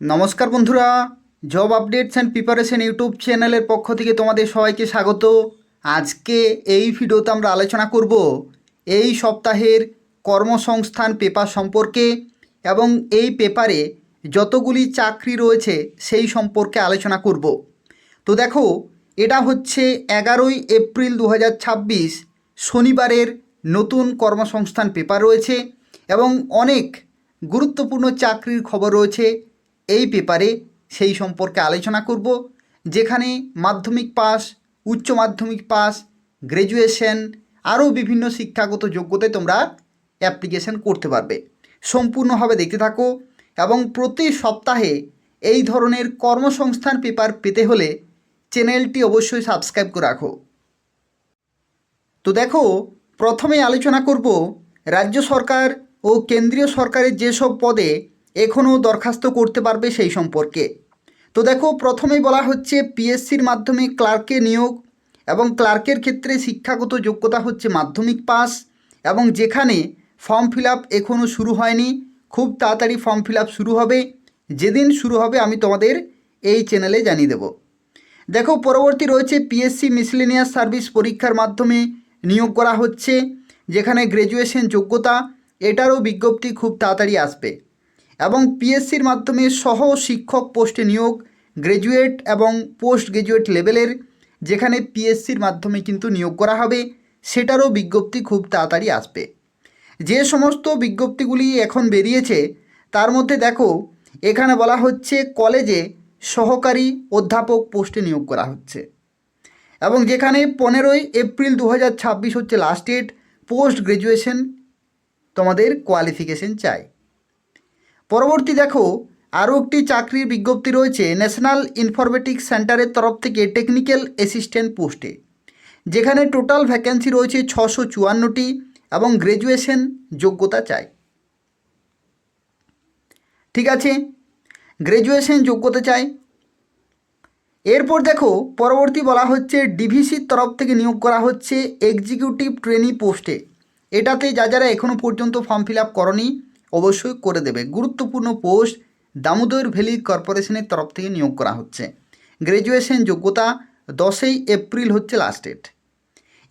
নমস্কার বন্ধুরা, job updates and preparation YouTube চ্যানেলের পক্ষ থেকে তোমাদের সবাইকে স্বাগত। আজকে এই ভিডিওতে আমরা আলোচনা করব এই সপ্তাহের কর্মসংস্থান পেপার সম্পর্কে এবং এই পেপারে যতগুলি চাকরি রয়েছে সেই সম্পর্কে আলোচনা করব। তো দেখো, এটা হচ্ছে 11ই এপ্রিল 2026 শনিবারের নতুন কর্মসংস্থান পেপার রয়েছে এবং অনেক গুরুত্বপূর্ণ চাকরির খবর রয়েছে এই পেপারে, সেই সম্পর্কে আলোচনা করব। যেখানে মাধ্যমিক পাস, উচ্চ মাধ্যমিক পাস, গ্র্যাজুয়েশন আরও বিভিন্ন শিক্ষাগত যোগ্যতায় তোমরা অ্যাপ্লিকেশন করতে পারবে। সম্পূর্ণভাবে দেখতে থাকো এবং প্রতি সপ্তাহে এই ধরনের কর্মসংস্থান পেপার পেতে হলে চ্যানেলটি অবশ্যই সাবস্ক্রাইব করে রাখো। তো দেখো, প্রথমে আলোচনা করব রাজ্য সরকার ও কেন্দ্রীয় সরকারের যেসব পদে এখনও দরখাস্ত করতে পারবে সেই সম্পর্কে। তো দেখো, প্রথমেই বলা হচ্ছে পিএসসির মাধ্যমে ক্লার্কে নিয়োগ, এবং ক্লার্কের ক্ষেত্রে শিক্ষাগত যোগ্যতা হচ্ছে মাধ্যমিক পাস, এবং যেখানে ফর্ম ফিল আপ এখনও শুরু হয়নি, খুব তাড়াতাড়ি ফর্ম ফিল আপ শুরু হবে। যেদিন শুরু হবে আমি তোমাদের এই চ্যানেলে জানিয়ে দেব। দেখো, পরবর্তী রয়েছে পিএসসি মিসলেনিয়াস সার্ভিস পরীক্ষার মাধ্যমে নিয়োগ করা হচ্ছে, যেখানে গ্র্যাজুয়েশন যোগ্যতা, এটারও বিজ্ঞপ্তি খুব তাড়াতাড়ি আসবে। এবং পিএসসির মাধ্যমে সহ শিক্ষক পোস্টে নিয়োগ, গ্র্যাজুয়েট এবং পোস্ট গ্র্যাজুয়েট লেভেলের, যেখানে পিএসসির মাধ্যমে কিন্তু নিয়োগ করা হবে, সেটারও বিজ্ঞপ্তি খুব তাড়াতাড়ি আসবে। যে সমস্ত বিজ্ঞপ্তিগুলি এখন বেরিয়েছে তার মধ্যে দেখো, এখানে বলা হচ্ছে কলেজে সহকারী অধ্যাপক পোস্টে নিয়োগ করা হচ্ছে, এবং যেখানে 15ই এপ্রিল 2026 হচ্ছে লাস্ট ডেট। পোস্ট গ্র্যাজুয়েশন তোমাদের কোয়ালিফিকেশন চাই। পরবর্তী দেখো, আরও একটি চাকরির বিজ্ঞপ্তি রয়েছে ন্যাশনাল ইনফরমেটিক্স সেন্টারের তরফ থেকে টেকনিক্যাল অ্যাসিস্ট্যান্ট পোস্টে, যেখানে টোটাল ভ্যাকেন্সি রয়েছে 654টি এবং গ্র্যাজুয়েশন যোগ্যতা চাই। ঠিক আছে, গ্র্যাজুয়েশন যোগ্যতা চাই। এরপর দেখো, পরবর্তী বলা হচ্ছে ডিভিসির তরফ থেকে নিয়োগ করা হচ্ছে এক্সিকিউটিভ ট্রেনি পোস্টে। এটাতে যারা এখনও পর্যন্ত ফর্ম ফিল আপ করনি অবশ্যই করে দেবে। গুরুত্বপূর্ণ পোস্ট, দামোদর ভ্যালি কর্পোরেশনের তরফ থেকে নিয়োগ করা হচ্ছে। গ্র্যাজুয়েশন যোগ্যতা 10ই এপ্রিল হচ্ছে লাস্ট ডেট।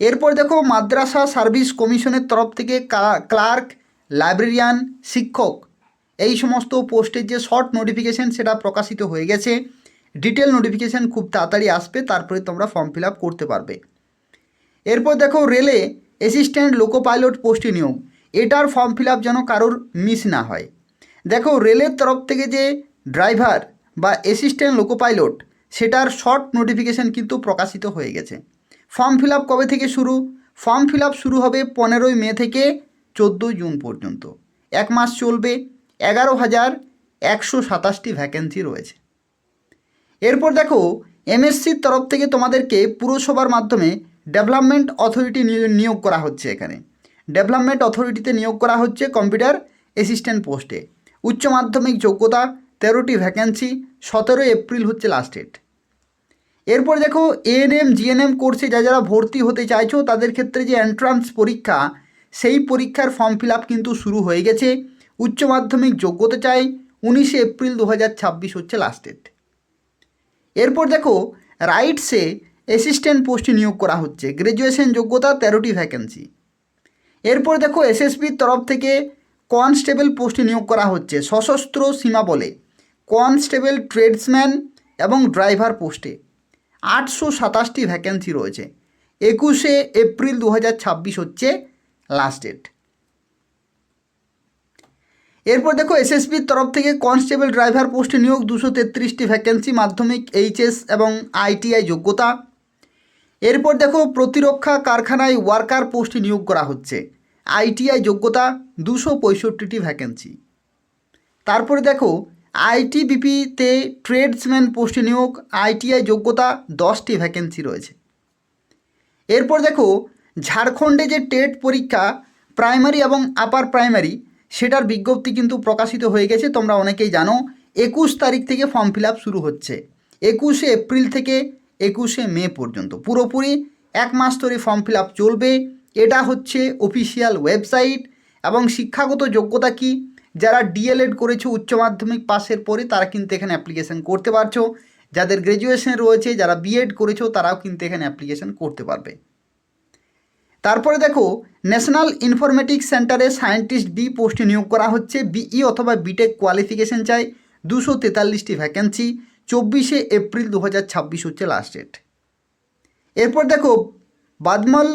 এরপর দেখো, মাদ্রাসা সার্ভিস কমিশনের তরফ থেকে ক্লার্ক, লাইব্রেরিয়ান, শিক্ষক, এই সমস্ত পোস্টের যে শর্ট নোটিফিকেশান সেটা প্রকাশিত হয়ে গেছে। ডিটেল নোটিফিকেশান খুব তাড়াতাড়ি আসবে, তারপরে তোমরা ফর্ম ফিল আপ করতে পারবে। এরপর দেখো, রেলে অ্যাসিস্ট্যান্ট লোকো পাইলট পোস্টে নিয়োগ, এটার ফর্ম ফিল আপ যেন কারোর মিস না হয়। দেখো, রেলের তরফ থেকে যে ড্রাইভার বা অ্যাসিস্ট্যান্ট লোকো পাইলট, সেটার শর্ট নোটিফিকেশান কিন্তু প্রকাশিত হয়ে গেছে। ফর্ম ফিল আপ কবে থেকে শুরু? ফর্ম ফিল আপ শুরু হবে 15ই মে থেকে 14ই জুন পর্যন্ত, এক মাস চলবে। 11,127টি ভ্যাকেন্সি রয়েছে। এরপর দেখো, এমএসসির তরফ থেকে তোমাদেরকে পুরসভার মাধ্যমে ডেভেলপমেন্ট অথরিটি নিয়োগ করা হচ্ছে। এখানে ডেভেলপমেন্ট অথরিটিতে নিয়োগ করা হচ্ছে কম্পিউটার অ্যাসিস্ট্যান্ট পোস্টে। উচ্চ মাধ্যমিক যোগ্যতা, 13টি ভ্যাকেন্সি, 17ই এপ্রিল হচ্ছে লাস্ট ডেট। এরপর দেখো, এএনএম জিএনএম কোর্সে যারা ভর্তি হতে চাইছো তাদের ক্ষেত্রে যে এন্ট্রান্স পরীক্ষা, সেই পরীক্ষার ফর্ম ফিল আপ কিন্তু শুরু হয়ে গেছে। উচ্চ মাধ্যমিক যোগ্যতা চাই, 19শে এপ্রিল 2026 হচ্ছে লাস্ট ডেট। এরপর দেখো, রাইটসে অ্যাসিস্ট্যান্ট পোস্টে নিয়োগ করা হচ্ছে, গ্র্যাজুয়েশন যোগ্যতা, 13টি ভ্যাকেন্সি। এরপর দেখো, এসএসবির তরফ থেকে কনস্টেবল পোস্টে নিয়োগ করা হচ্ছে সশস্ত্র সীমা বলে, কনস্টেবল, ট্রেডসম্যান এবং ড্রাইভার পোস্টে 827টি ভ্যাকেন্সি রয়েছে। 21শে এপ্রিল 2026 হচ্ছে লাস্ট ডেট। এরপর দেখো, এসএসবির তরফ থেকে কনস্টেবল ড্রাইভার পোস্টে নিয়োগ, 233টি ভ্যাকেন্সি, মাধ্যমিক, এইচএস এবং আইটিআই যোগ্যতা। এরপর দেখো, প্রতিরক্ষা কারখানায় ওয়ার্কার পোস্টে নিয়োগ করা হচ্ছে, আইটিআই যোগ্যতা, 265টি ভ্যাকেন্সি। তারপরে দেখো, আইটিবিপিতে ট্রেডসম্যান পোস্টে নিয়োগ, আইটিআই যোগ্যতা, 10টি ভ্যাকেন্সি রয়েছে। এরপর দেখো, ঝাড়খণ্ডে যে টেট পরীক্ষা প্রাইমারি এবং আপার প্রাইমারি, সেটার বিজ্ঞপ্তি কিন্তু প্রকাশিত হয়ে গেছে, তোমরা অনেকেই জানো। 21 তারিখ থেকে ফর্ম ফিল আপ শুরু হচ্ছে, 21শে এপ্রিল থেকে 21শে মে পর্যন্ত পুরোপুরি এক মাস ধরে ফর্ম ফিল আপ চলবে। এটা হচ্ছে অফিসিয়াল ওয়েবসাইট। এবং শিক্ষাগত যোগ্যতা কি? যারা ডিএলএড করেছো উচ্চ মাধ্যমিক পাসের পরে তারা কিন্তু এখানে অ্যাপ্লিকেশন করতে পারছো, যাদের গ্র্যাজুয়েশন রয়েছে, যারা বিএড করেছো তারাও কিন্তু এখানে অ্যাপ্লিকেশন করতে পারবে। তারপরে দেখো ন্যাশনাল ইনফরমেটিক্স সেন্টারে সায়েন্টিস্ট বি পোস্টে নিয়োগ করা হচ্ছে, বিই অথবা বিটেক কোয়ালিফিকেশন চাই, 243টি ভ্যাকেন্সি, 24 এপ্রিল 2026 হচ্ছে লাস্ট ডেট। এরপর দেখো বাদমল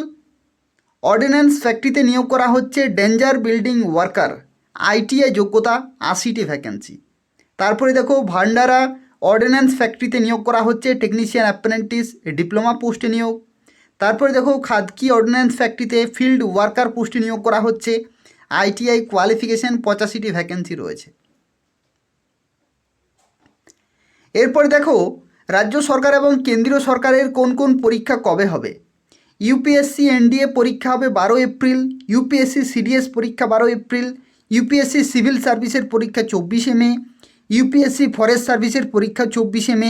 অর্ডিন্যান্স ফ্যাক্টরিতে নিয়োগ করা হচ্ছে ডেঞ্জার বিল্ডিং ওয়ার্কার, আইটিআই যোগ্যতা, 80টি ভ্যাকেন্সি। তারপরে দেখো ভান্ডারা অর্ডিন্যান্স ফ্যাক্টরিতে নিয়োগ করা হচ্ছে টেকনিশিয়ান অ্যাপ্রেন্টিস ডিপ্লোমা পোস্টে নিয়োগ। তারপরে দেখো খাদকি অর্ডিন্যান্স ফ্যাক্টরিতে ফিল্ড ওয়ার্কার পোস্টে নিয়োগ করা হচ্ছে, আইটিআই কোয়ালিফিকেশন, 85টি ভ্যাকেন্সি রয়েছে। এরপরে দেখো রাজ্য সরকার এবং কেন্দ্রীয় সরকারের কোন কোন পরীক্ষা কবে হবে। ইউপিএসসি এনডিএ পরীক্ষা হবে 12 এপ্রিল, ইউপিএসসি সিডিএস পরীক্ষা 12 এপ্রিল, ইউপিএসসি সিভিল সার্ভিসের পরীক্ষা 24 মে, ইউপিএসসি ফরেস্ট সার্ভিসের পরীক্ষা 24 মে,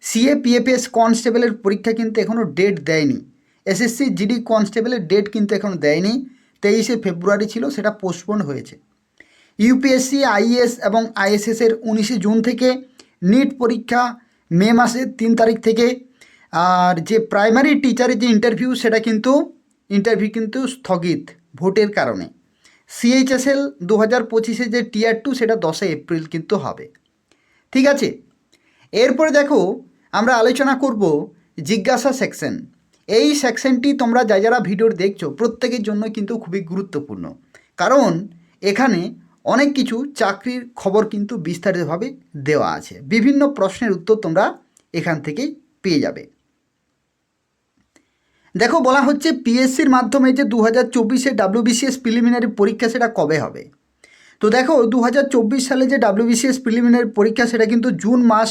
সিএপিএফএস কনস্টেবলের পরীক্ষা কিন্তু এখনও ডেট দেয়নি, এসএসসি জিডি কনস্টেবলের ডেট কিন্তু এখনও দেয়নি, 23 ফেব্রুয়ারি ছিল, সেটা পোস্টপোন্ড হয়েছে। ইউপিএসসি আইএএস এবং আইএসএসের 19 জুন থেকে, নিট পরীক্ষা মে মাসের 3 তারিখ থেকে, আর যে প্রাইমারি টিচারের যে ইন্টারভিউ সেটা কিন্তু ইন্টারভিউ স্থগিত ভোটের কারণে। সিএইচএসএল 2025 যে টিয়ার 2 সেটা 10 এপ্রিল কিন্তু হবে। ঠিক আছে, এরপরে দেখো আমরা আলোচনা করব জিজ্ঞাসা সেকশন। এই সেকশনটি তোমরা যারা ভিডিও দেখছো প্রত্যেকের জন্য কিন্তু খুবই গুরুত্বপূর্ণ, কারণ এখানে অনেক কিছু চাকরির খবর কিন্তু বিস্তারিতভাবে দেওয়া আছে, বিভিন্ন প্রশ্নের উত্তর তোমরা এখান থেকেই পেয়ে যাবে। দেখো বলা হচ্ছে পিএসসির মাধ্যমে যে 2024 ডাব্লিউবিসিএস প্রিলিমিনারি পরীক্ষা সেটা কবে হবে। তো দেখো 2024 সালে যে ডাব্লিউবিসিএস প্রিলিমিনারি পরীক্ষা সেটা কিন্তু জুন মাস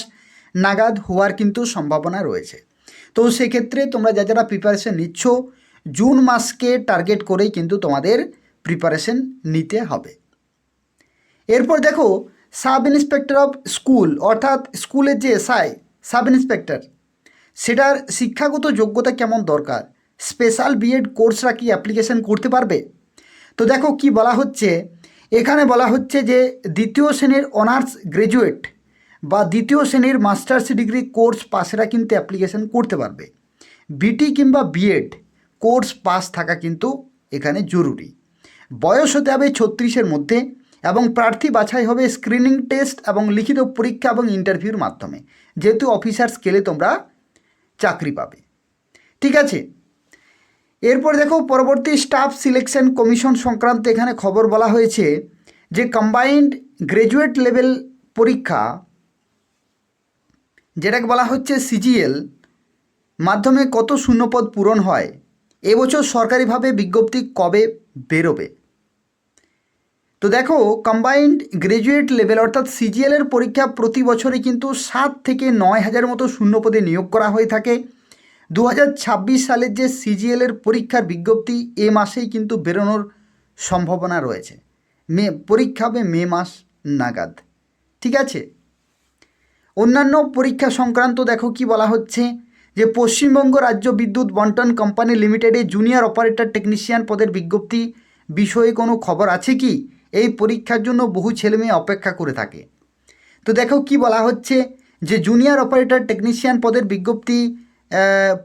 নাগাদ হওয়ার কিন্তু সম্ভাবনা রয়েছে। তো সেক্ষেত্রে তোমরা যারা প্রিপারেশন নিচ্ছ জুন মাসকে টার্গেট করেই কিন্তু তোমাদের প্রিপারেশন নিতে হবে। এরপর দেখো সাব ইন্সপেক্টর অফ স্কুল, অর্থাৎ স্কুলের যে এসআই সাব ইন্সপেক্টর, সেটার শিক্ষাগত যোগ্যতা কেমন দরকার, স্পেশাল বিএড কোর্সরা কি অ্যাপ্লিকেশন করতে পারবে। তো দেখো কি বলা হচ্ছে, এখানে বলা হচ্ছে যে 2য় শ্রেণীর অনার্স গ্র্যাজুয়েট বা 2য় শ্রেণীর মাস্টার্স ডিগ্রি কোর্স পাসেরা কিন্তু অ্যাপ্লিকেশন করতে পারবে। বিটি কিংবা বিএড কোর্স পাস থাকা কিন্তু এখানে জরুরি। বয়স হতে হবে 36-এর মধ্যে এবং প্রার্থী বাছাই হবে স্ক্রিনিং টেস্ট এবং লিখিত পরীক্ষা এবং ইন্টারভিউর মাধ্যমে, যেহেতু অফিসার স্কেলে তোমরা চাকরি পাবে। ঠিক আছে, এরপর দেখো পরবর্তী স্টাফ সিলেকশন কমিশন সংক্রান্ত এখানে খবর বলা হয়েছে যে কম্বাইন্ড গ্র্যাজুয়েট লেভেল পরীক্ষা, যেটাকে বলা হচ্ছে সিজিএল মাধ্যমে কত শূন্যপদ পূরণ হয়, এবছর সরকারিভাবে বিজ্ঞপ্তি কবে বেরোবে। তো দেখো কম্বাইন্ড গ্র্যাজুয়েট লেভেল অর্থাৎ সিজিএলের পরীক্ষা প্রতি বছরই কিন্তু 7 থেকে 9 হাজার মতো শূন্যপদে নিয়োগ করা হয়ে থাকে। 2026 সালের যে সিজিএলের পরীক্ষার বিজ্ঞপ্তি এ মাসেই কিন্তু বেরোনোর সম্ভাবনা রয়েছে, পরীক্ষা হবে মে মাস নাগাদ। ঠিক আছে, অন্যান্য পরীক্ষা সংক্রান্ত দেখো কি বলা হচ্ছে যে পশ্চিমবঙ্গ রাজ্য বিদ্যুৎ বন্টন কোম্পানি লিমিটেডে জুনিয়র অপারেটর টেকনিশিয়ান পদের বিজ্ঞপ্তি বিষয়ে কোনো খবর আছে কি। এই পরীক্ষার জন্য বহু ছেলেমেয়ে অপেক্ষা করে থাকে। তো দেখো কি বলা হচ্ছে যে জুনিয়র অপারেটর টেকনিশিয়ান পদের বিজ্ঞপ্তি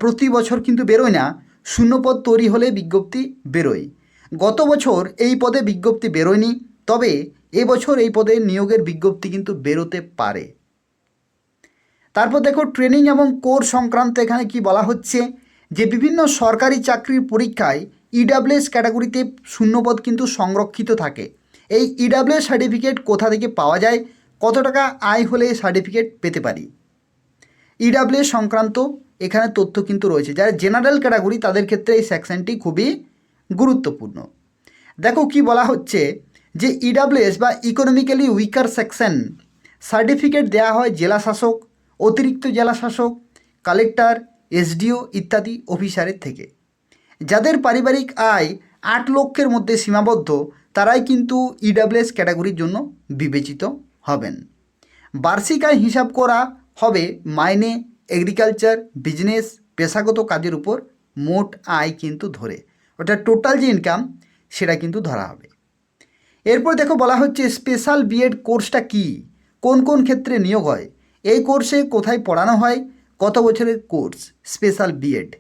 প্রতি বছর কিন্তু বেরোয় না, শূন্যপদ তৈরি হলে বিজ্ঞপ্তি বেরোয়। গত বছর এই পদে বিজ্ঞপ্তি বেরোয়নি, তবে এবছর এই পদে নিয়োগের বিজ্ঞপ্তি কিন্তু বেরোতে পারে। তারপর দেখো ট্রেনিং এবং কোর্স সংক্রান্ত এখানে কি বলা হচ্ছে যে বিভিন্ন সরকারি চাকরির পরীক্ষায় ইডাব্লিউএস ক্যাটাগরিতে শূন্যপদ কিন্তু সংরক্ষিত থাকে। এই ইডাব্লিউএস সার্টিফিকেট কোথা থেকে পাওয়া যায়, কত টাকা আয় হলে সার্টিফিকেট পেতে পারি, ইডাব্লিউএস সংক্রান্ত এখানে তথ্য কিন্তু রয়েছে। যারা জেনারেল ক্যাটাগরি তাদের ক্ষেত্রে এই সেকশনটি খুবই গুরুত্বপূর্ণ। দেখো কি বলা হচ্ছে যে ইডাব্লিউএস বা ইকোনমিক্যালি উইকার সেকশন সার্টিফিকেট দেওয়া হয় জেলা শাসক, অতিরিক্ত জেলা শাসক, কালেক্টর, এসডিও ইত্যাদি অফিসারের থেকে। যাদের পারিবারিক আয় 8 লক্ষের মধ্যে সীমাবদ্ধ তারাই কিন্তু ইডাব্লিউএস ক্যাটাগরির জন্য বিবেচিত হবেন। বার্ষিক আয় হিসাব করা হবে মাইনে, এগ্রিকালচার, বিজনেস, পেশাগত কাজের উপর মোট আয় কিন্তু ধরে, ওটা টোটাল যে ইনকাম সেটা কিন্তু ধরা হবে। এরপর দেখো বলা হচ্ছে স্পেশাল বিএড কোর্সটা কি, কোন কোন ক্ষেত্রে নিয়োগ হয়, এই কোর্সে কোথায় পড়ানো হয়, কত বছরের কোর্স স্পেশাল বিএড।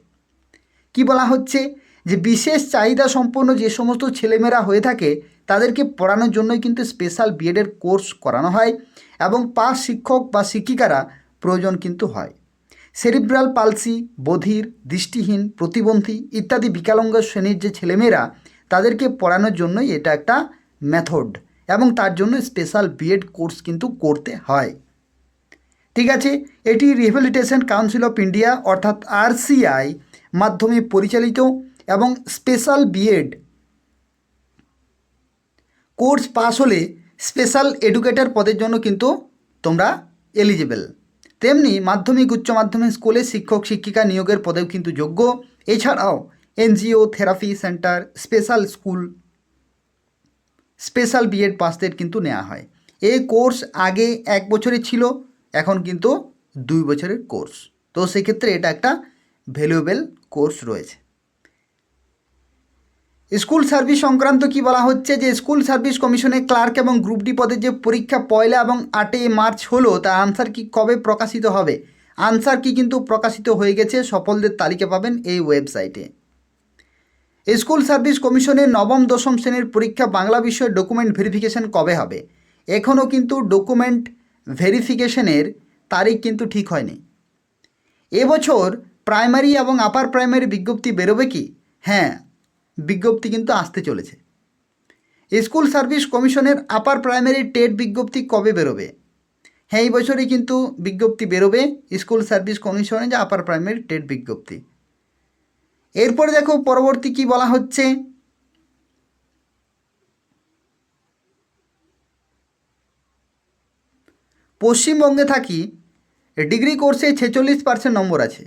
কি বলা হচ্ছে যে বিশেষ চাহিদা সম্পন্ন যে সমস্ত ছেলেমেয়েরা হয়ে থাকে তাদেরকে পড়ানোর জন্যই কিন্তু স্পেশাল বিএডের কোর্স করানো হয় এবং পাস শিক্ষক বা শিক্ষিকারা প্রয়োজন কিন্তু হয়। সেরিব্রাল পালসি, বধির, দৃষ্টিহীন, প্রতিবন্ধী ইত্যাদি বিকলাঙ্গ শ্রেণীর যে ছেলেমেয়েরা তাদেরকে পড়ানোর জন্যই এটা একটা মেথড এবং তার জন্য স্পেশাল বিএড কোর্স কিন্তু করতে হয়। ঠিক আছে, এটি রিহ্যাবিলিটেশন কাউন্সিল অফ ইন্ডিয়া অর্থাৎ RCI মাধ্যমে পরিচালিত এবং স্পেশাল বিএড কোর্স পাস হলে স্পেশাল এডুকেটর পদের জন্য কিন্তু তোমরা এলিজিবল। তেমনি মাধ্যমিক উচ্চ মাধ্যমিক স্কুলে শিক্ষক শিক্ষিকা নিয়োগের পদেও কিন্তু যোগ্য। এছাড়াও NGO, therapy centre, special school special B Ed পাসদের কিন্তু নেওয়া হয়। এই কোর্স আগে 1 বছরের ছিল, এখন কিন্তু 2 বছরের কোর্স। তো সেক্ষেত্রে এটা একটা ভ্যালুয়েবল কোর্স রয়েছে। স্কুল সার্ভিস সংক্রান্ত কি বলা হচ্ছে যে স্কুল সার্ভিস কমিশনে ক্লার্ক এবং গ্রুপ ডি পদের যে পরীক্ষা 1 এবং 8 মার্চ হলো, তার আনসার কি কবে প্রকাশিত হবে? আনসার কি কিন্তু প্রকাশিত হয়ে গেছে, সফলদের তালিকা পাবেন এই ওয়েবসাইটে। স্কুল সার্ভিস কমিশনের নবম দশম শ্রেণীর পরীক্ষা বাংলা বিষয়ের ডকুমেন্ট ভেরিফিকেশন কবে হবে? এখনও কিন্তু ডকুমেন্ট ভেরিফিকেশনের তারিখ কিন্তু ঠিক হয়নি। এবছর প্রাইমারি এবং আপার প্রাইমারি বিজ্ঞপ্তি বেরোবে কি? হ্যাঁ, বিজ্ঞপ্তি কিন্তু আসতে চলেছে। স্কুল সার্ভিস কমিশনের আপার প্রাইমারি টেট বিজ্ঞপ্তি কবে বেরোবে? হ্যাঁ, এই বছরই কিন্তু বিজ্ঞপ্তি বেরোবে স্কুল সার্ভিস কমিশনের যে আপার প্রাইমারি টেট বিজ্ঞপ্তি। এরপরে দেখো পরবর্তী কি বলা হচ্ছে, পশ্চিমবঙ্গে থাকি ডিগ্রি কোর্সে 46% নম্বর আছে,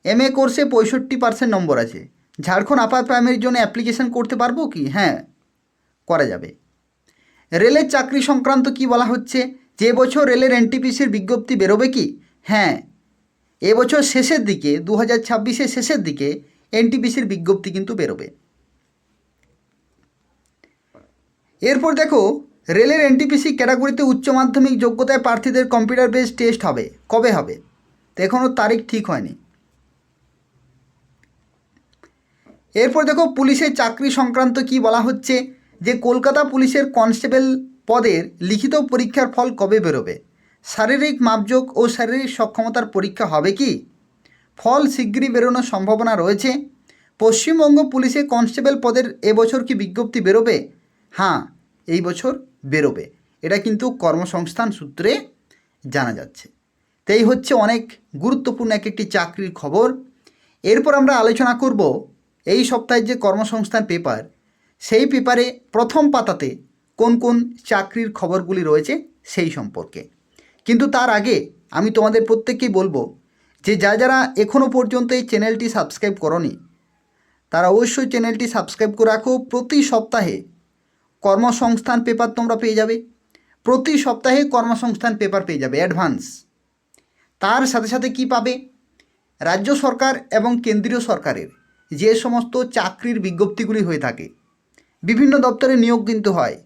এমএ কোর্সে 65% নম্বর আছে। ঝাড়খণ্ড আপার প্রাইমারির জন্য অ্যাপ্লিকেশন করতে পারবো কি? হ্যাঁ, করা যাবে। রেলের চাকরি সংক্রান্ত কি বলা হচ্ছে, যে বছর রেলের NTPCর বিজ্ঞপ্তি বেরোবে কি? হ্যাঁ, এবছর শেষের দিকে 2026-এর শেষের দিকে NTPCর বিজ্ঞপ্তি কিন্তু বেরোবে। এরপর দেখো রেলের NTPC ক্যাটাগরিতে উচ্চ মাধ্যমিক যোগ্যতায় প্রার্থীদের কম্পিউটার বেসড টেস্ট হবে, কবে হবে? তো এখনও তারিখ ঠিক হয়নি। এরপর দেখো পুলিশের চাকরি সংক্রান্ত কি বলা হচ্ছে, যে কলকাতা পুলিশের কনস্টেবল পদের লিখিত পরীক্ষার ফল কবে বেরোবে? শারীরিক মাপজোক ও শারীরিক সক্ষমতার পরীক্ষা হবে কি? ফল শিগগিরই বেরোনোর সম্ভাবনা রয়েছে। পশ্চিমবঙ্গ পুলিশে কনস্টেবল পদের এবছর কি বিজ্ঞপ্তি বেরোবে? হ্যাঁ, এই বছর বেরোবে, এটা কিন্তু কর্মসংস্থান সূত্রে জানা যাচ্ছে। তো এই হচ্ছে অনেক গুরুত্বপূর্ণ একটি চাকরির খবর। এরপর আমরা আলোচনা করব এই সপ্তাহের যে কর্মসংস্থান পেপার, সেই পেপারে প্রথম পাতাতে কোন কোন চাকরির খবরগুলি রয়েছে সেই সম্পর্কে। কিন্তু তার আগে আমি তোমাদের প্রত্যেককেই বলবো যে যারা এখনও পর্যন্ত এই চ্যানেলটি সাবস্ক্রাইব করনি তারা অবশ্যই চ্যানেলটি সাবস্ক্রাইব করে রাখো। প্রতি সপ্তাহে কর্মসংস্থান পেপার তোমরা পেয়ে যাবে, প্রতি সপ্তাহে কর্মসংস্থান পেপার পেয়ে যাবে অ্যাডভান্স। তার সাথে সাথে কি পাবে? রাজ্য সরকার এবং কেন্দ্রীয় সরকারের যে সমস্ত চাকরির বিজ্ঞপ্তিগুলি হয়ে থাকে, বিভিন্ন দপ্তরে নিয়োগ কিন্তু হয়,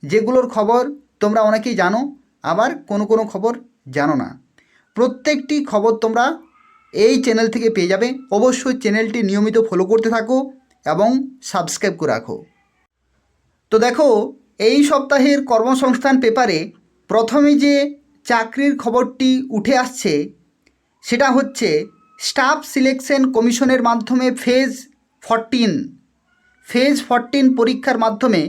যেগুলোর খবর তোমরা অনেকেই জানো, আবার কোনো কোনো খবর জানো না। প্রত্যেকটি খবর তোমরা এই চ্যানেল থেকে পেয়ে যাবে। অবশ্যই চ্যানেলটি নিয়মিত ফলো করতে থাকো এবং সাবস্ক্রাইব করে রাখো। তো দেখো এই সপ্তাহের কর্মসংস্থান পেপারে প্রথমে যে চাকরির খবরটি উঠে আসছে সেটা হচ্ছে স্টাফ সিলেকশন কমিশনের মাধ্যমে ফেজ 14 পরীক্ষার মাধ্যমে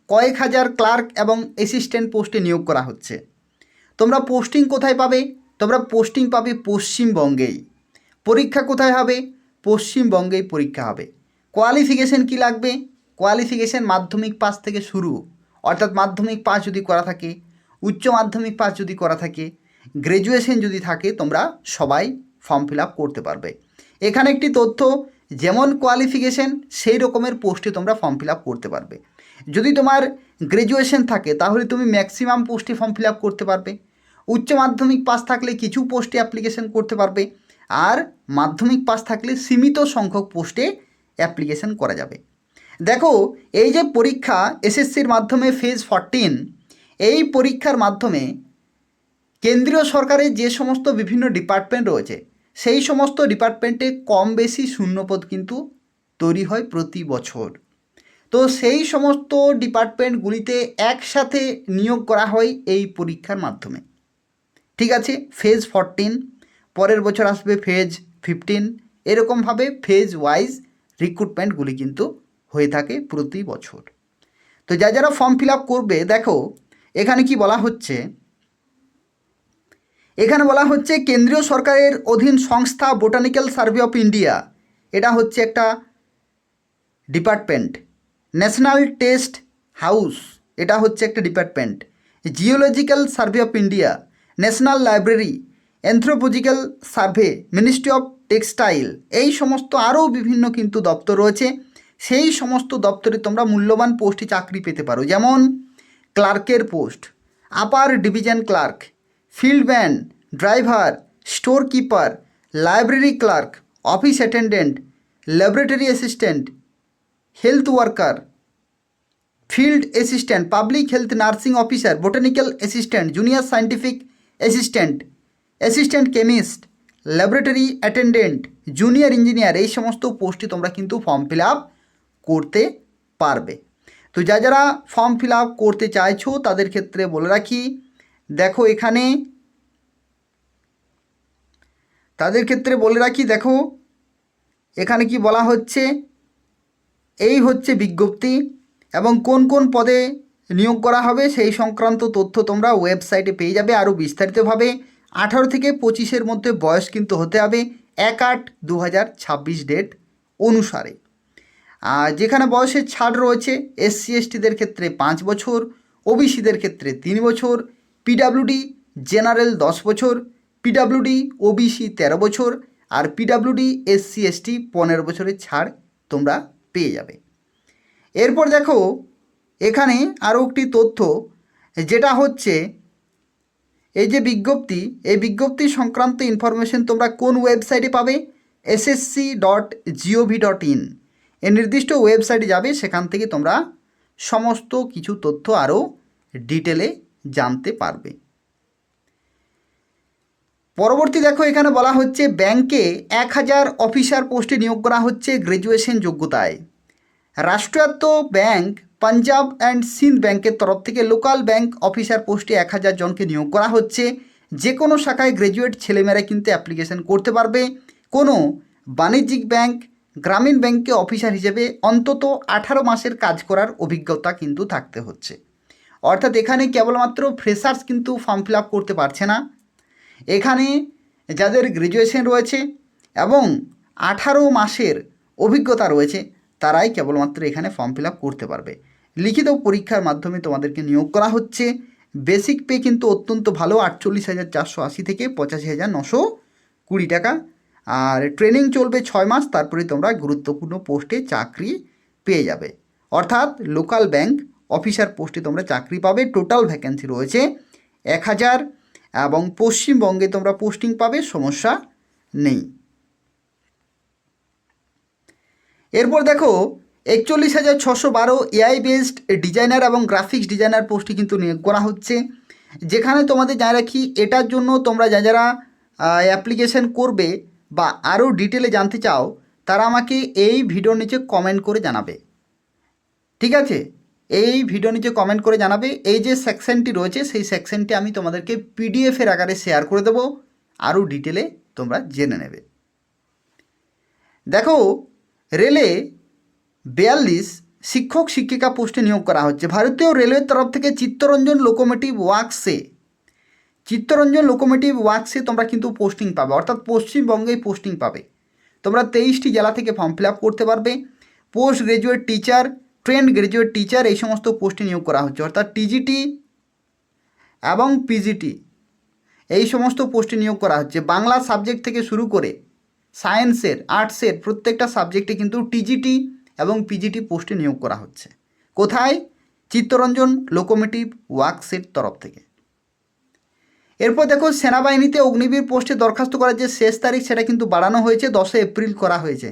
কয়েক হাজার ক্লার্ক এবং অ্যাসিস্ট্যান্ট পোস্টে নিয়োগ করা হচ্ছে। তোমরা পোস্টিং কোথায় পাবে? তোমরা পোস্টিং পাবে পশ্চিমবঙ্গেই। পরীক্ষা কোথায় হবে? পশ্চিমবঙ্গেই পরীক্ষা হবে। কোয়ালিফিকেশন কি লাগবে? কোয়ালিফিকেশন মাধ্যমিক পাস থেকে শুরু, অর্থাৎ মাধ্যমিক পাস যদি করা থাকে, উচ্চ মাধ্যমিক পাস যদি করা থাকে, গ্র্যাজুয়েশন যদি থাকে, তোমরা সবাই ফর্ম ফিল আপ করতে পারবে। এখানে একটি তথ্য, যেমন কোয়ালিফিকেশন সেই রকমের পোস্টে তোমরা ফর্ম ফিল আপ করতে পারবে। যদি তোমার গ্র্যাজুয়েশন থাকে তাহলে তুমি ম্যাক্সিমাম পোস্টে ফর্ম ফিল আপ করতে পারবে। উচ্চ মাধ্যমিক পাস থাকলে কিছু পোস্টে অ্যাপ্লিকেশন করতে পারবে, আর মাধ্যমিক পাস থাকলে সীমিত সংখ্যক পোস্টে অ্যাপ্লিকেশন করা যাবে। দেখো এই যে পরীক্ষা এসএসসির মাধ্যমে ফেজ 14, এই পরীক্ষার মাধ্যমে কেন্দ্রীয় সরকারের যে সমস্ত বিভিন্ন ডিপার্টমেন্ট রয়েছে সেই সমস্ত ডিপার্টমেন্টে কম বেশি শূন্যপদ কিন্তু তৈরি হয় প্রতি বছর। তো সেই সমস্ত ডিপার্টমেন্টগুলিতে একসাথে নিয়োগ করা হয় এই পরীক্ষার মাধ্যমে। ঠিক আছে, ফেজ 14, পরের বছর আসবে ফেজ 15, এরকমভাবে ফেজ ওয়াইজ রিক্রুটমেন্টগুলি কিন্তু হয়ে থাকে প্রতি বছর। তো যারা ফর্ম ফিল আপ করবে, দেখো এখানে কি বলা হচ্ছে, এখানে বলা হচ্ছে কেন্দ্রীয় সরকারের অধীন সংস্থা বোটানিক্যাল সার্ভে অফ ইন্ডিয়া, এটা হচ্ছে একটা ডিপার্টমেন্ট। ন্যাশনাল টেস্ট হাউস, এটা হচ্ছে একটা department. Geological survey of India, national library, anthropological survey, ministry of textile, এই সমস্ত আরও বিভিন্ন কিন্তু দপ্তর রয়েছে। সেই সমস্ত দপ্তরে তোমরা মূল্যবান পোস্টে চাকরি পেতে পারো, যেমন ক্লার্কের post, upper division clerk, fieldman, driver, store keeper, library clerk, office attendant, laboratory assistant, health worker, field assistant, public health nursing officer, botanical assistant, junior scientific assistant, assistant chemist, laboratory attendant, junior engineer, এই সমস্ত পোস্টে তোমরা কিন্তু form fill up করতে পারবে। তো যারা form fill up করতে চাইছো তাদের ক্ষেত্রে বলে রাখি, দেখো এখানে দেখো এখানে কি বলা হচ্ছে, এই হচ্ছে বিজ্ঞপ্তি এবং কোন কোন পদে নিয়োগ করা হবে সেই সংক্রান্ত তথ্য তোমরা ওয়েবসাইটে পেয়ে যাবে আরও বিস্তারিতভাবে। 18 থেকে 25-এর মধ্যে বয়স কিন্তু হতে হবে 1/8/2026 ডেট অনুসারে। আর যেখানে বয়সের ছাড় রয়েছে, এসসি এসটিদের ক্ষেত্রে 5 বছর, ওবিসিদের ক্ষেত্রে 3 বছর, পিডাব্লিউডি জেনারেল 10 বছর, পিডাব্লিউডি ওবিসি 13 বছর, আর পিডাব্লিউডি এসসি এসটি 15 বছরের ছাড় তোমরা পেয়ে যাবে। এরপর দেখো এখানে আরও একটি তথ্য, যেটা হচ্ছে এই যে বিজ্ঞপ্তি, এই বিজ্ঞপ্তি সংক্রান্ত ইনফরমেশন তোমরা কোন ওয়েবসাইটে পাবে, ssc.gov.in, এই নির্দিষ্ট ওয়েবসাইটে যাবে, সেখান থেকে তোমরা সমস্ত কিছু তথ্য আরও ডিটেলে জানতে পারবে। পরবর্তী দেখো এখানে বলা হচ্ছে ব্যাংকে 1000 অফিসার পোস্টে নিয়োগ করা হচ্ছে গ্র্যাজুয়েশন যোগ্যতায়। রাষ্ট্রায়ত্ত ব্যাংক পাঞ্জাব অ্যান্ড সিন্ধ ব্যাংকের তরফ থেকে লোকাল ব্যাংক অফিসার পোস্টে 1000 জনকে নিয়োগ করা হচ্ছে। যে কোনো শাখায় গ্র্যাজুয়েট ছেলেমেয়েরা কিন্তু অ্যাপ্লিকেশন করতে পারবে। কোনো বাণিজ্যিক ব্যাংক, গ্রামীণ ব্যাংকে অফিসার হিসেবে অন্তত 18 মাসের কাজ করার অভিজ্ঞতা কিন্তু থাকতে হচ্ছে। অর্থাৎ এখানে কেবলমাত্র ফ্রেশার্স কিন্তু ফর্ম ফিল আপ করতে পারছে না, এখানে যাদের গ্র্যাজুয়েশন রয়েছে এবং 18 মাসের অভিজ্ঞতা রয়েছে তারাই কেবলমাত্র এখানে ফর্ম ফিল আপ করতে পারবে। লিখিত পরীক্ষার মাধ্যমে তোমাদেরকে নিয়োগ করা হচ্ছে। বেসিক পে কিন্তু অত্যন্ত ভালো, 48,480 থেকে 85,920 টাকা। আর ট্রেনিং চলবে 6 মাস, তারপরে তোমরা গুরুত্বপূর্ণ পোস্টে চাকরি পেয়ে যাবে। অর্থাৎ লোকাল ব্যাংক অফিসার পোস্টে তোমরা চাকরি পাবে। টোটাল ভ্যাকেন্সি রয়েছে 1000 এবং পশ্চিমবঙ্গে তোমরা পোস্টিং পাবে, সমস্যা নেই। এরপর দেখো 41,612 এআই বেসড ডিজাইনার এবং গ্রাফিক্স ডিজাইনার পোস্টে কিন্তু নিয়োগ করা হচ্ছে। যেখানে তোমাদের জানা রাখি, এটার জন্য তোমরা যারা অ্যাপ্লিকেশন করবে বা আরও ডিটেলে জানতে চাও তারা আমাকে এই ভিডিওর নিচে কমেন্ট করে জানাবে। ঠিক আছে, এই ভিডিও নিচে কমেন্ট করে জানাবে। এই যে সেকশনটি রয়েছে সেই সেকশনটি আমি তোমাদেরকে পিডিএফের আকারে শেয়ার করে দেবো, আরও ডিটেলে তোমরা জেনে নেবে। দেখো রেলে 42 শিক্ষক শিক্ষিকা পোস্টে নিয়োগ করা হচ্ছে। ভারতীয় রেলওয়ের তরফ থেকে চিত্তরঞ্জন লোকোমোটিভ ওয়ার্কসে তোমরা কিন্তু পোস্টিং পাবে, অর্থাৎ পশ্চিমবঙ্গেই পোস্টিং পাবে। তোমরা 23টি জেলা থেকে ফর্ম ফিল আপ করতে পারবে। Post graduate teacher, trend graduate teacher, এই সমস্ত পোস্টে নিয়োগ করা হচ্ছে। অর্থাৎ টিজিটি এবং পিজিটি এই সমস্ত পোস্টে নিয়োগ করা হচ্ছে। বাংলা সাবজেক্ট থেকে শুরু করে সায়েন্সের, আর্টসের প্রত্যেকটা সাবজেক্টে কিন্তু টিজিটি এবং পিজিটি পোস্টে নিয়োগ করা হচ্ছে। কোথায়? চিত্তরঞ্জন লোকোমোটিভ ওয়ার্কসের তরফ থেকে। এরপর দেখো সেনাবাহিনীতে অগ্নিবীর পোস্টে দরখাস্ত করার যে শেষ তারিখ সেটা কিন্তু বাড়ানো হয়েছে, 10 এপ্রিল করা হয়েছে।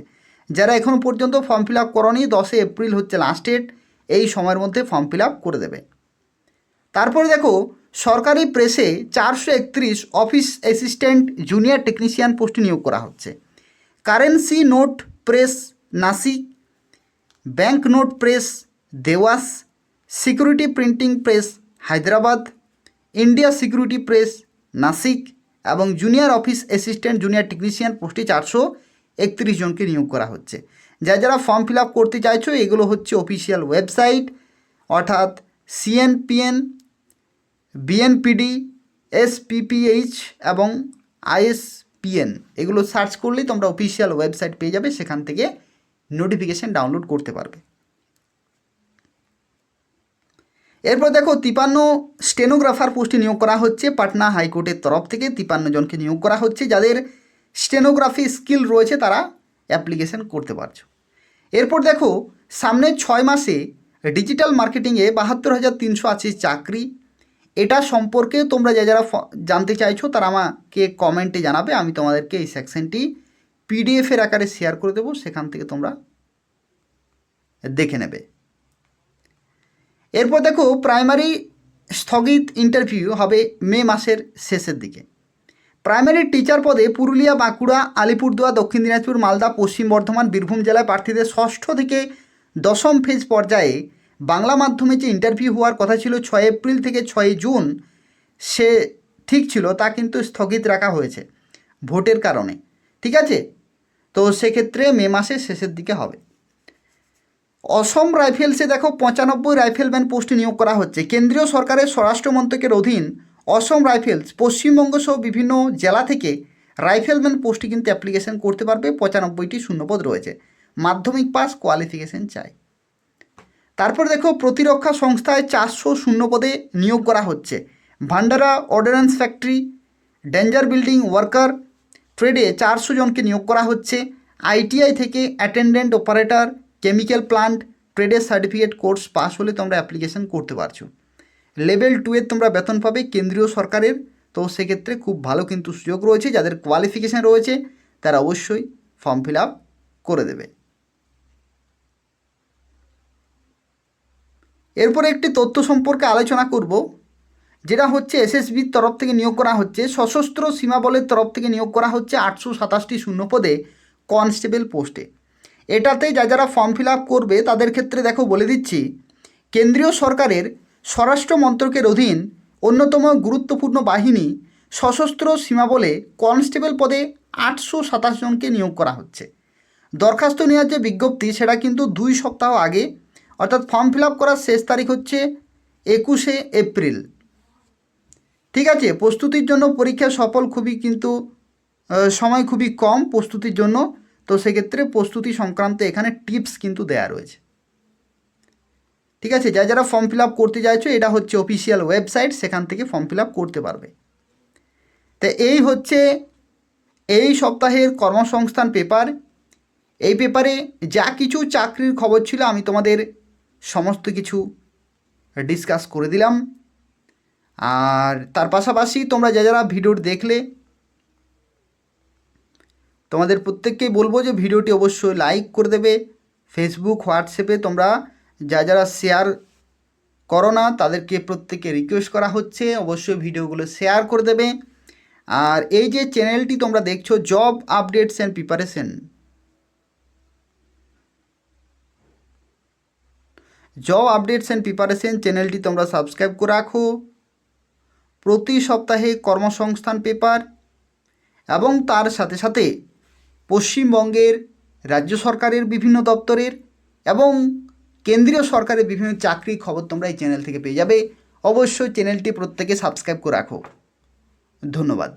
যারা এখনও পর্যন্ত ফর্ম ফিল আপ করনি 10 এপ্রিল হচ্ছে লাস্ট ডেট, এই সময়ের মধ্যে ফর্ম ফিল আপ করে দেবে। তারপরে দেখো সরকারি প্রেসে 431 অফিস অ্যাসিস্ট্যান্ট জুনিয়র টেকনিশিয়ান পোস্টে নিয়োগ করা হচ্ছে। Currency note press Nashik, bank note press Dewas, security printing press Hyderabad, India security press Nashik এবং junior office assistant junior technician পোস্টে 431 জনকে নিয়োগ করা হচ্ছে। যারা ফর্ম ফিল আপ করতে চাইছো এগুলো হচ্ছে অফিসিয়াল ওয়েবসাইট, অর্থাৎ সিএনপিএন, বিএনপিডি, এসপিপিএইচ এবং আইএসপিএন, এগুলো সার্চ করলেই তোমরা অফিসিয়াল ওয়েবসাইট পেয়ে যাবে, সেখান থেকে নোটিফিকেশান ডাউনলোড করতে পারবে। এরপর দেখো 53 স্টেনোগ্রাফার পোস্টে নিয়োগ করা হচ্ছে পাটনা হাইকোর্টের তরফ থেকে 53 জনকে নিয়োগ করা হচ্ছে। যাদের স্টেনোগ্রাফি স্কিল রয়েছে তারা অ্যাপ্লিকেশন করতে পারছো। এরপর দেখো সামনের 6 মাসে ডিজিটাল মার্কেটিংয়ে 72,380 চাকরি, এটা সম্পর্কে তোমরা যারা জানতে চাইছো তারা আমাকে কমেন্টে জানাবে, আমি তোমাদেরকে এই সেকশনটি পিডিএফের আকারে শেয়ার করে দেবো, সেখান থেকে তোমরা দেখে নেবে। এরপর দেখো প্রাইমারি স্থগিত ইন্টারভিউ হবে মে মাসের শেষের দিকে। প্রাইমারি টিচার পদে পুরুলিয়া, বাঁকুড়া, আলিপুরদুয়ার, দক্ষিণ দিনাজপুর, মালদা, পশ্চিম বর্ধমান, বীরভূম জেলায় প্রার্থীদের 6ষ্ঠ থেকে 10ম ফেজ পর্যায়ে বাংলা মাধ্যমে যে ইন্টারভিউ হওয়ার কথা ছিল 6 এপ্রিল থেকে 6 জুন, সে ঠিক ছিল, তা কিন্তু স্থগিত রাখা হয়েছে ভোটের কারণে। ঠিক আছে, তো সেক্ষেত্রে মে মাসের শেষের দিকে হবে। অসম রাইফেলসে দেখো 95 রাইফেলম্যান পোস্টে নিয়োগ করা হচ্ছে। কেন্দ্রীয় সরকারের স্বরাষ্ট্র মন্ত্রকের অধীন অসম রাইফেলস পশ্চিমবঙ্গ সহ বিভিন্ন জেলা থেকে রাইফেলম্যান পোস্টে কিন্তু অ্যাপ্লিকেশন করতে পারবে। 95টি শূন্যপদ রয়েছে, মাধ্যমিক পাস কোয়ালিফিকেশন চাই। তারপর দেখো প্রতিরক্ষা সংস্থায় 400 শূন্যপদে নিয়োগ করা হচ্ছে। Bhandara ordnance factory, danger building worker ট্রেডে 400 জনকে নিয়োগ করা হচ্ছে। আইটিআই থেকে অ্যাটেন্ডেন্ট অপারেটর, কেমিক্যাল প্লান্ট ট্রেডের সার্টিফিকেট কোর্স পাস হলে তোমরা অ্যাপ্লিকেশন করতে পারছো। লেভেল 2 এর তোমরা বেতন পাবে কেন্দ্রীয় সরকারের, তো সেক্ষেত্রে খুব ভালো কিন্তু সুযোগ রয়েছে। যাদের কোয়ালিফিকেশান রয়েছে তারা অবশ্যই ফর্ম ফিল আপ করে দেবে। এরপরে একটি তথ্য সম্পর্কে আলোচনা করব, যেটা হচ্ছে এসএসবির তরফ থেকে নিয়োগ করা হচ্ছে। সশস্ত্র সীমা বলের তরফ থেকে নিয়োগ করা হচ্ছে 827টি শূন্যপদে কনস্টেবল পোস্টে। এটাতে যারা ফর্ম ফিল আপ করবে তাদের ক্ষেত্রে দেখো বলে দিচ্ছি, কেন্দ্রীয় সরকারের স্বরাষ্ট্র মন্ত্রকের অধীন অন্যতম গুরুত্বপূর্ণ বাহিনী সশস্ত্র সীমা বলে কনস্টেবল পদে 827 জনকে নিয়োগ করা হচ্ছে। দরখাস্ত নেওয়ার যে বিজ্ঞপ্তি সেটা কিন্তু 2 সপ্তাহ আগে, অর্থাৎ ফর্ম ফিল আপ করার শেষ তারিখ হচ্ছে 21শে এপ্রিল। ঠিক আছে, প্রস্তুতির জন্য পরীক্ষা সফল খুবই কিন্তু সময় খুবই কম প্রস্তুতির জন্য, তো সেক্ষেত্রে প্রস্তুতি সংক্রান্ত এখানে টিপস কিন্তু দেয়া রয়েছে। ঠিক আছে, যারা ফর্ম ফিল আপ করতে চাইছো এটা হচ্ছে অফিসিয়াল ওয়েবসাইট, সেখান থেকে ফর্ম ফিল আপ করতে পারবে। তো এই হচ্ছে এই সপ্তাহের কর্মসংস্থান পেপার। এই পেপারে যা কিছু চাকরির খবর ছিল আমি তোমাদের সমস্ত কিছু ডিসকাস করে দিলাম। আর তার পাশাপাশি তোমরা যারা ভিডিওটি দেখলে তোমাদের প্রত্যেককেই বলবো যে ভিডিওটি অবশ্যই লাইক করে দেবে। ফেসবুক, হোয়াটসঅ্যাপে তোমরা যারা শেয়ার করো না তাদেরকে প্রত্যেককে রিকোয়েস্ট করা হচ্ছে অবশ্যই ভিডিওগুলো শেয়ার করে দেবে। আর এই যে চ্যানেলটি তোমরা দেখছো job updates and preparation, job updates and preparation চ্যানেলটি তোমরা সাবস্ক্রাইব করে রাখো। প্রতি সপ্তাহে কর্মসংস্থান পেপার এবং তার সাথে সাথে পশ্চিমবঙ্গের রাজ্য সরকারের বিভিন্ন দপ্তরের এবং কেন্দ্রীয় সরকারের বিভিন্ন চাকরির খবর তোমরা এই চ্যানেল থেকে পেয়ে যাবে। অবশ্যই চ্যানেলটি প্রত্যেকে সাবস্ক্রাইব করে রাখো। ধন্যবাদ।